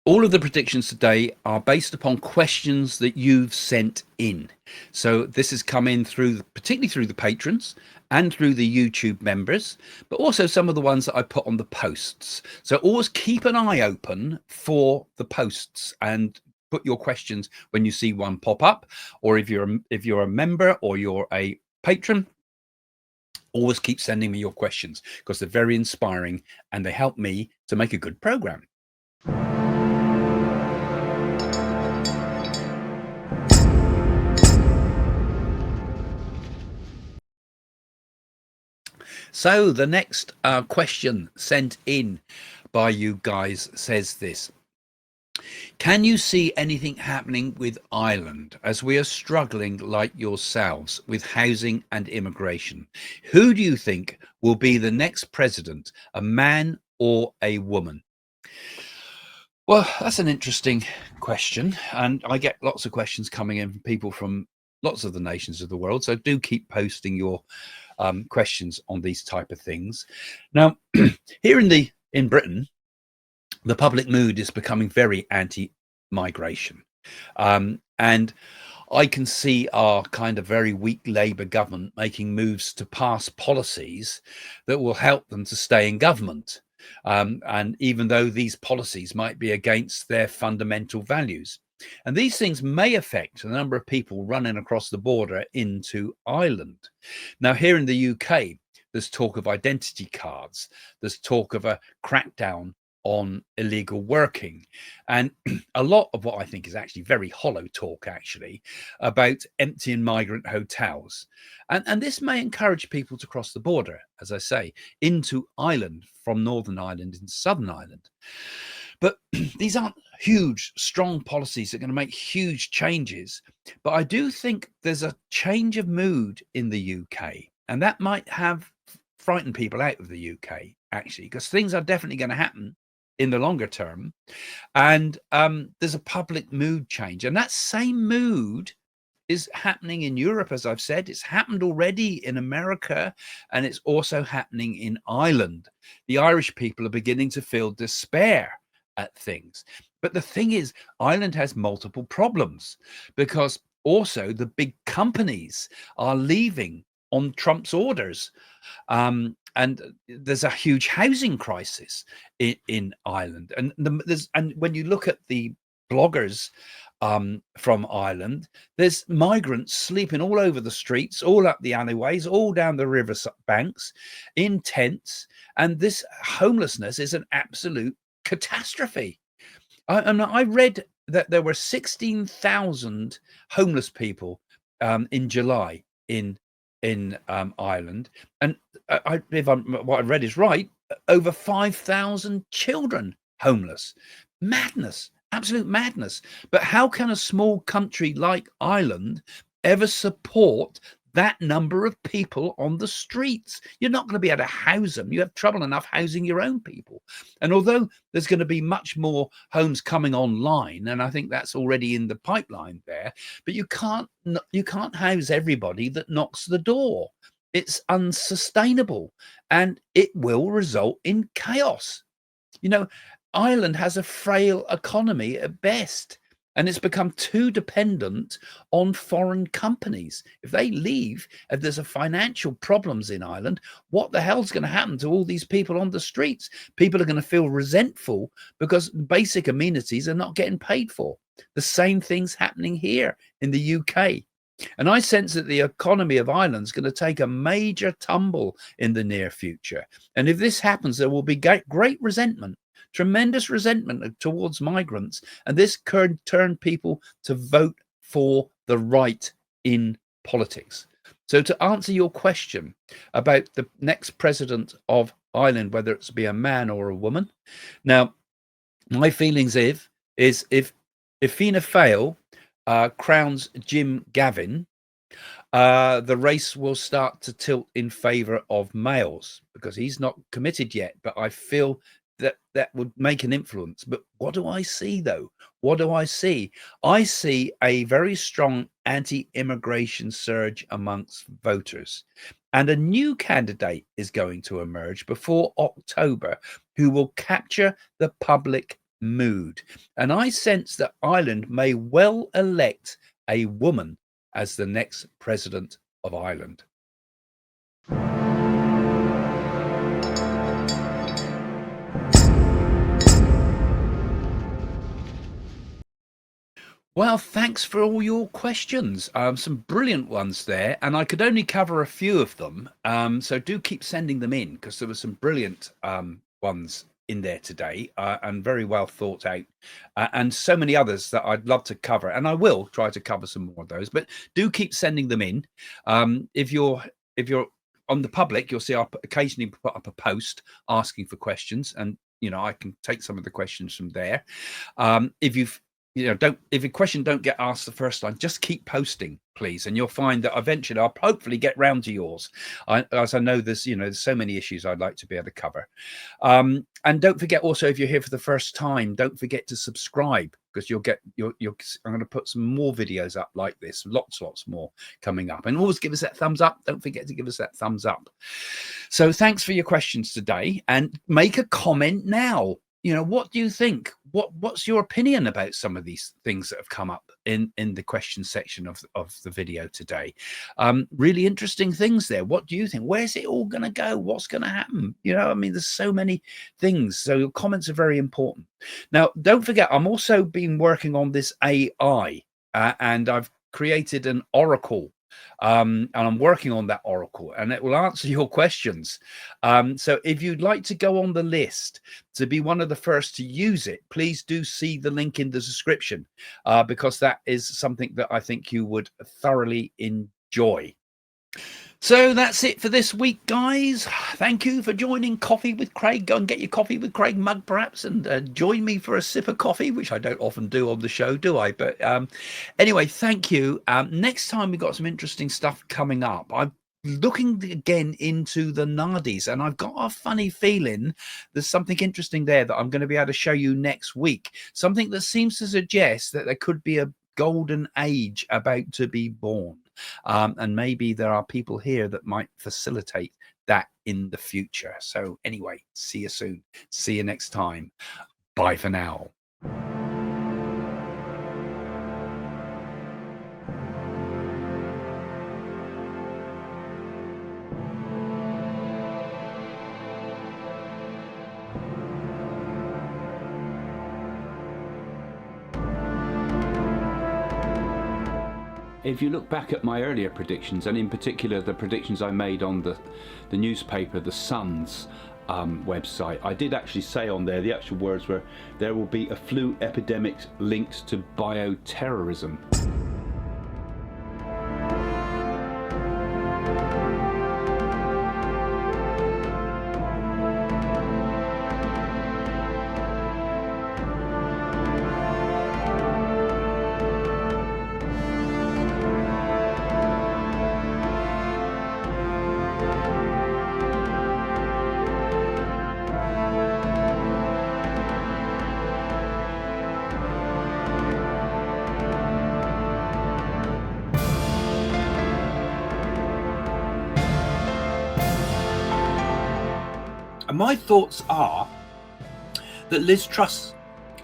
All of the predictions today are based upon questions that you've sent in. So this has come in particularly through the patrons and through the YouTube members, but also some of the ones that I put on the posts. So always keep an eye open for the posts and put your questions when you see one pop up, or if you're a member or you're a patron, always keep sending me your questions because they're very inspiring and they help me to make a good program. So the next question sent in by you guys says this: can you see anything happening with Ireland as we are struggling like yourselves with housing and immigration? Who do you think will be the next president, a man or a woman? Well, that's an interesting question, and I get lots of questions coming in from people from lots of the nations of the world. So do keep posting your questions on these type of things. Now, here in Britain, the public mood is becoming very anti-migration, and I can see our kind of very weak Labour government making moves to pass policies that will help them to stay in government. And even though these policies might be against their fundamental values. And these things may affect the number of people running across the border into Ireland. Now, here in the UK, there's talk of identity cards. There's talk of a crackdown on illegal working, and a lot of what I think is actually very hollow talk, actually, about empty and migrant hotels. And this may encourage people to cross the border, as I say, into Ireland from Northern Ireland into Southern Ireland. But these aren't huge, strong policies that are going to make huge changes. But I do think there's a change of mood in the UK, and that might have frightened people out of the UK, actually, because things are definitely going to happen in the longer term. And there's a public mood change. And that same mood is happening in Europe, as I've said. It's happened already in America, and it's also happening in Ireland. The Irish people are beginning to feel despair at things. But the thing is, Ireland has multiple problems because also the big companies are leaving on Trump's orders. And there's a huge housing crisis in Ireland. And when you look at the bloggers from Ireland, there's migrants sleeping all over the streets, all up the alleyways, all down the river banks, in tents. And this homelessness is an absolute catastrophe. I read that there were 16,000 homeless people in July in Ireland, and if what I read is right, over 5,000 children homeless. Madness, absolute madness. But how can a small country like Ireland ever support that number of people on the streets? You're not going to be able to house them. You have trouble enough housing your own people. And although there's going to be much more homes coming online, and I think that's already in the pipeline there, but you can't house everybody that knocks the door. It's unsustainable, and it will result in chaos. You know, Ireland has a frail economy at best, and it's become too dependent on foreign companies. If they leave, if there's a financial problems in Ireland, what the hell's going to happen to all these people on the streets? People are going to feel resentful because basic amenities are not getting paid for. The same thing's happening here in the UK. And I sense that the economy of Ireland is going to take a major tumble in the near future. And if this happens, there will be great resentment, tremendous resentment towards migrants. And this could turn people to vote for the right in politics. So to answer your question about the next president of Ireland, whether it's be a man or a woman, now my feelings is if Fianna Fáil crowns Jim Gavin, the race will start to tilt in favour of males because he's not committed yet. But I feel that would make an influence. But what do I see, though? What do I see? I see a very strong anti-immigration surge amongst voters. And a new candidate is going to emerge before October who will capture the public mood. And I sense that Ireland may well elect a woman as the next president of Ireland. Well, thanks for all your questions. Some brilliant ones there, and I could only cover a few of them. So do keep sending them in, because there were some brilliant ones in there today, and very well thought out, and so many others that I'd love to cover, and I will try to cover some more of those. But do keep sending them in. If you're on the public, you'll see I'll occasionally put up a post asking for questions, and I can take some of the questions from there. If you've if a question don't get asked the first time, just keep posting, please, and you'll find that eventually I'll hopefully get round to yours. As I know there's so many issues I'd like to be able to cover. And don't forget also, if you're here for the first time, don't forget to subscribe, because I'm going to put some more videos up like this, lots more coming up. And always give us that thumbs up. Don't forget to give us that thumbs up. So thanks for your questions today, and make a comment now. What do you think? What's your opinion about some of these things that have come up in the question section of the video today? Really interesting things there. What do you think? Where's it all going to go? What's going to happen? There's so many things. So your comments are very important. Now, don't forget, I'm also been working on this AI, and I've created an oracle. And I'm working on that oracle, and it will answer your questions. So if you'd like to go on the list to be one of the first to use it, please do see the link in the description, because that is something that I think you would thoroughly enjoy. So that's it for this week, guys. Thank you for joining Coffee with Craig. Go and get your Coffee with Craig mug, perhaps, and join me for a sip of coffee, which I don't often do on the show, do I? But anyway, thank you. Next time we've got some interesting stuff coming up. I'm looking again into the Naadis, and I've got a funny feeling there's something interesting there that I'm going to be able to show you next week. Something that seems to suggest that there could be a golden age about to be born. And maybe there are people here that might facilitate that in the future. So anyway, see you soon. See you next time. Bye for now. If you look back at my earlier predictions, and in particular the predictions I made on the newspaper, the Sun's website, I did actually say on there, the actual words were, there will be a flu epidemic linked to bioterrorism. And my thoughts are that Liz Truss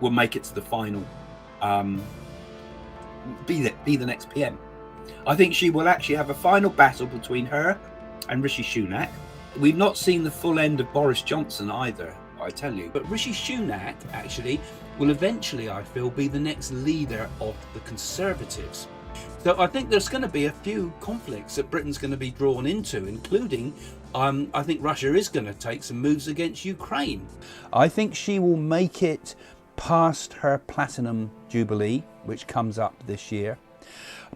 will make it to the final, be the next PM. I think she will actually have a final battle between her and Rishi Sunak. We've not seen the full end of Boris Johnson either, I tell you. But Rishi Sunak actually will eventually, I feel, be the next leader of the Conservatives. So I think there's going to be a few conflicts that Britain's going to be drawn into, including I think Russia is going to take some moves against Ukraine. I think she will make it past her platinum jubilee, which comes up this year.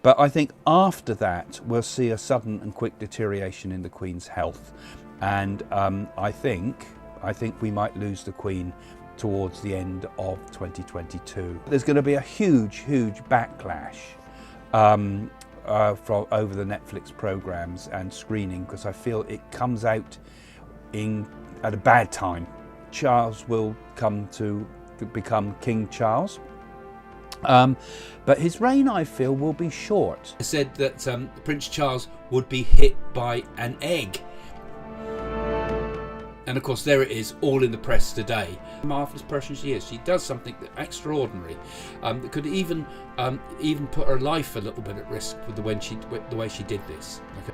But I think after that, we'll see a sudden and quick deterioration in the Queen's health. And I think we might lose the Queen towards the end of 2022. There's going to be a huge backlash from over the Netflix programs and screening, because I feel it comes out at a bad time. Charles will come to become King Charles, but his reign, I feel, will be short. I said that Prince Charles would be hit by an egg, And of course, there it is, all in the press today. Marvelous person she is. She does something extraordinary that could even put her life a little bit at risk with the way she did this. Okay.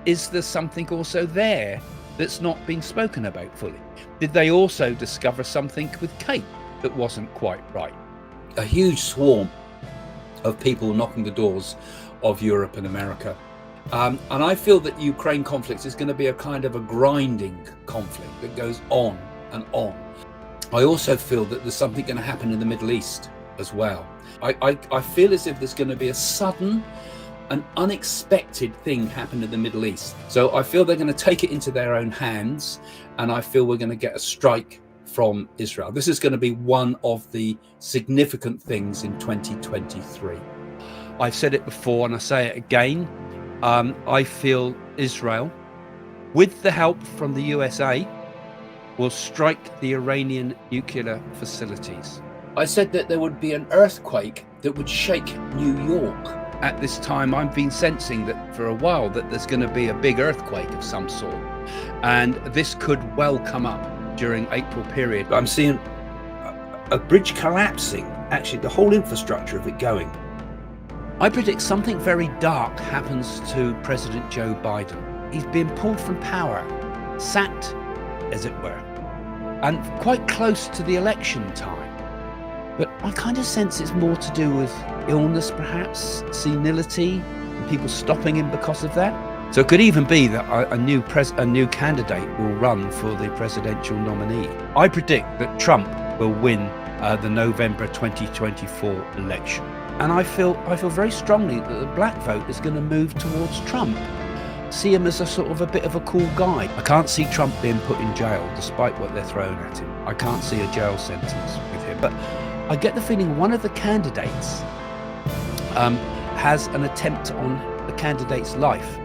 Is there something also there that's not being spoken about fully? Did they also discover something with Kate that wasn't quite right? A huge swarm of people knocking the doors of Europe and America. And I feel that Ukraine conflict is going to be a kind of a grinding conflict that goes on and on. I also feel that there's something going to happen in the Middle East as well. I feel as if there's going to be a sudden and unexpected thing happen in the Middle East. So I feel they're going to take it into their own hands, and I feel we're going to get a strike from Israel. This is going to be one of the significant things in 2023. I've said it before and I say it again. I feel Israel, with the help from the USA, will strike the Iranian nuclear facilities. I said that there would be an earthquake that would shake New York. At this time, I've been sensing that for a while that there's going to be a big earthquake of some sort. And this could well come up during April period. I'm seeing a bridge collapsing, actually the whole infrastructure of it going. I predict something very dark happens to President Joe Biden. He's been pulled from power, sacked, as it were, and quite close to the election time. But I kind of sense it's more to do with illness, perhaps, senility, and people stopping him because of that. So it could even be that a new candidate will run for the presidential nominee. I predict that Trump will win the November 2024 election. And I feel very strongly that the black vote is going to move towards Trump. See him as a sort of a bit of a cool guy. I can't see Trump being put in jail despite what they're throwing at him. I can't see a jail sentence with him. But I get the feeling one of the candidates has an attempt on the candidate's life.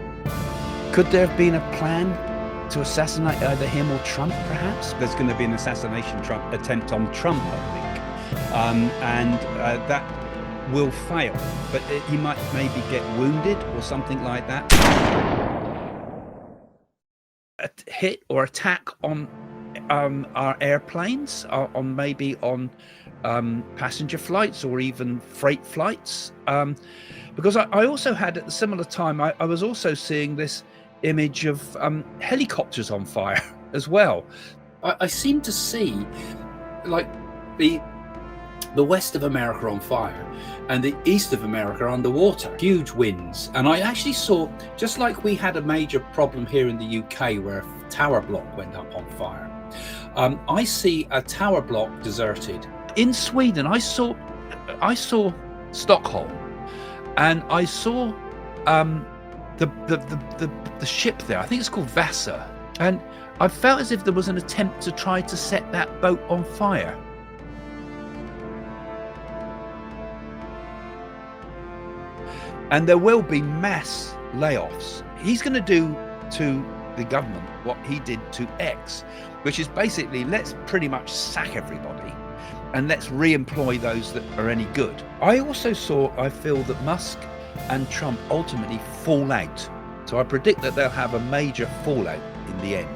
Could there have been a plan to assassinate either him or Trump, perhaps? There's going to be an assassination attempt on Trump, I think. That will fail, but he might maybe get wounded or something like that. A hit or attack on our airplanes, on passenger flights or even freight flights. Because I also had at a similar time, I was also seeing this image of helicopters on fire as well. I seem to see like the west of America on fire and the east of America underwater, huge winds. And I actually saw, just like we had a major problem here in the UK where a tower block went up on fire, I see a tower block deserted. In Sweden, I saw Stockholm, and I saw the ship there. I think it's called Vasa, and I felt as if there was an attempt to try to set that boat on fire. And there will be mass layoffs. He's going to do to the government what he did to X, which is basically, let's pretty much sack everybody and let's re-employ those that are any good. I feel that Musk and Trump ultimately fall out. So I predict that they'll have a major fallout in the end.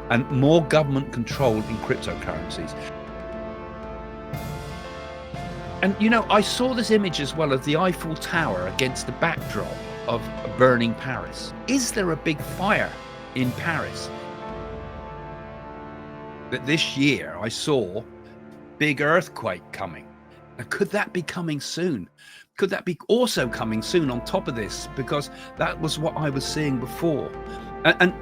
And more government control in cryptocurrencies. And I saw this image as well of the Eiffel Tower against the backdrop of burning Paris. Is there a big fire in Paris? That this year I saw big earthquake coming. Now, could that be coming soon? Could that be also coming soon on top of this? Because that was what I was seeing before. And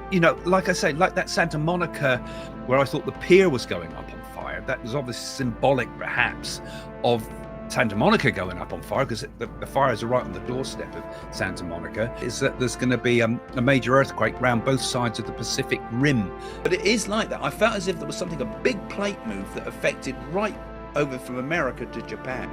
like I say, like that Santa Monica where I thought the pier was going up on fire, that was obviously symbolic perhaps of Santa Monica going up on fire, because the fires are right on the doorstep of Santa Monica, is that there's going to be a major earthquake around both sides of the Pacific Rim. But it is like that. I felt as if there was a big plate move that affected right over from America to Japan.